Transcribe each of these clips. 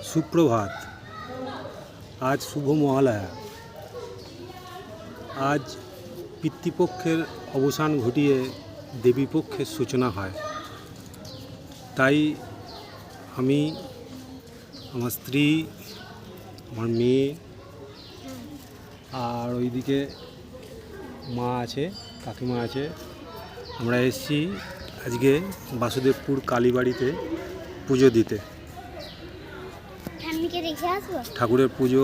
সুপ্রভাত। আজ শুভ মহালয়া। আজ পিতৃপক্ষের অবসান ঘটিয়ে দেবীপক্ষের সূচনা হয়। তাই আমি, আমার স্ত্রী, আমার মেয়ে আর ওইদিকে মা আছে, কাকিমা আছে, আমরা এসেছি আজকে বাসুদেবপুর কালীবাড়িতে পুজো দিতে। ঠাকুরের পুজো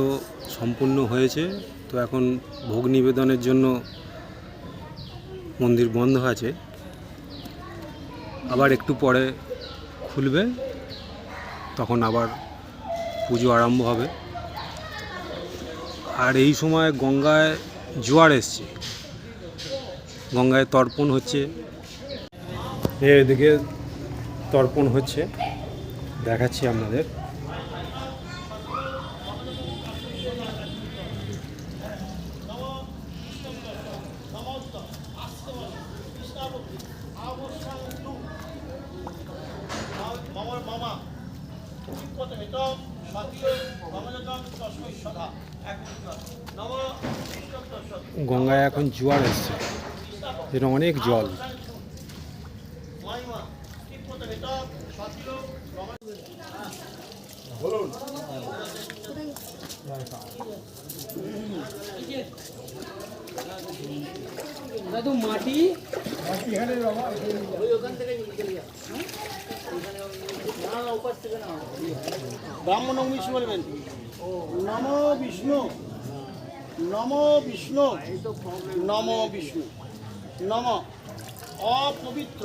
সম্পূর্ণ হয়েছে, তো এখন ভোগ নিবেদনের জন্য মন্দির বন্ধ আছে, আবার একটু পরে খুলবে, তখন আবার পুজো আরম্ভ হবে। আর এই সময় গঙ্গায় জোয়ার এসছে, গঙ্গায় তর্পণ হচ্ছে, এদিকে তর্পণ হচ্ছে, দেখাচ্ছি আপনাদের। গঙ্গায় এখন জোয়ার এসছে, যেটা অনেক জল। মাটি ব্রাহ্মণ বলবেন নম বিষ্ণু, নম বিষ্ণু, নম বিষ্ণু, নম অপবিত্র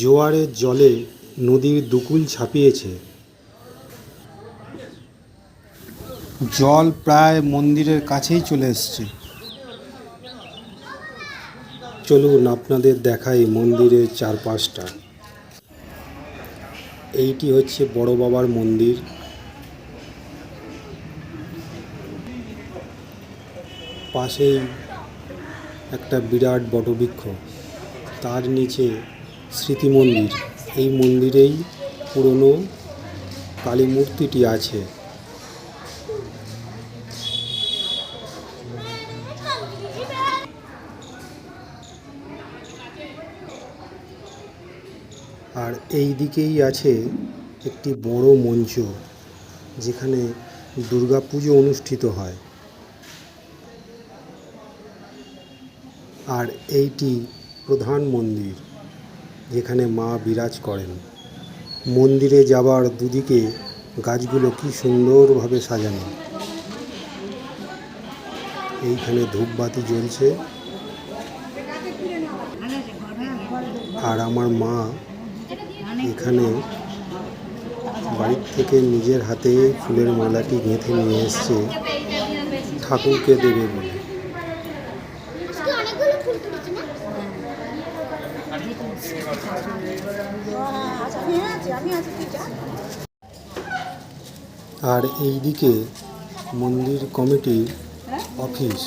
জোয়ারের জলে নদীর দুকুল ছাপিয়েছে। জল প্রায় মন্দিরের কাছেই চলে এসছে। চলুন আপনাদের দেখাই মন্দিরের চারপাশটা। এইটি হচ্ছে বড় বাবার মন্দির। পাশেই একটা বিরাট বটবৃক্ষ, তার নিচে স্মৃতি মন্দির। এই মন্দিরেই পুরনো কালী মূর্তিটি আছে। আর এই দিকেই আছে একটি বড় মঞ্চ, যেখানে দুর্গাপুজো অনুষ্ঠিত হয়। আর এইটি প্রধান মন্দির, যেখানে মা বিরাজ করেন। মন্দিরে যাবার দুদিকে গাছগুলো কি সুন্দরভাবে সাজানো। এইখানে ধূপবাতি জ্বলছে, আর আমার মা এখানে বাড়ির থেকে নিজের হাতে ফুলের মালাটি গেঁথে নিয়ে এসছে ঠাকুরকে দেবে বলে। আর এইদিকে মন্দির কমিটির অফিস।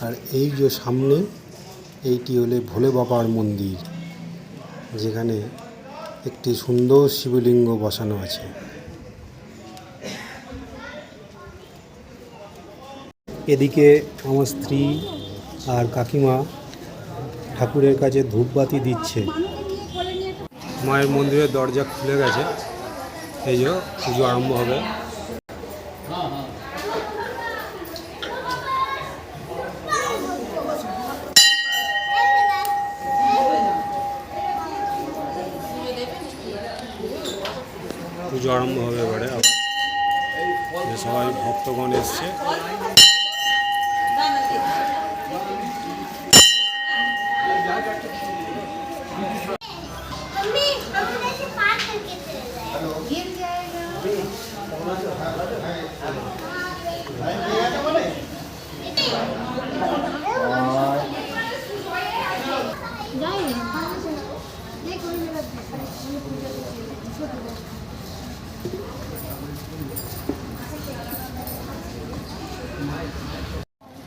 আর এই যে সামনে, এইটি হলে ভোলে বাবার মন্দির, যেখানে একটি সুন্দর শিবলিঙ্গ বসানো আছে। এদিকে আমার স্ত্রী আর কাকিমা ঠাকুরের কাছে ধূপবাতি দিচ্ছে। মায়ের মন্দিরের দরজা খুলে গেছে, এই যে পুজো আরম্ভ হবে। পুজো আরম্ভ হবে এবারে। আবার সবাই ভক্তগণ এসছে।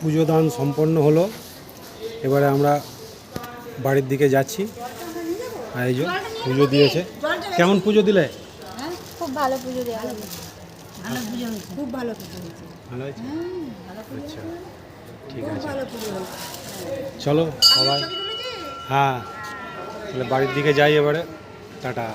পুজো দান সম্পন্ন হলো। এবারে আমরা বাড়ির দিকে যাচ্ছি। আর এই যে পুজো দিয়েছে। কেমন পুজো দিলে? হ্যাঁ, খুব ভালো পুজো দেওয়া হলো। ভালো পুজো হয়েছে, খুব ভালো পুজো হয়েছে। ভালো হয়েছে? আচ্ছা, ঠিক আছে, ভালো পুজো হয়েছে। চলো সবাই। হ্যাঁ, তাহলে বাড়ির দিকে যাই এবারে। টাটা।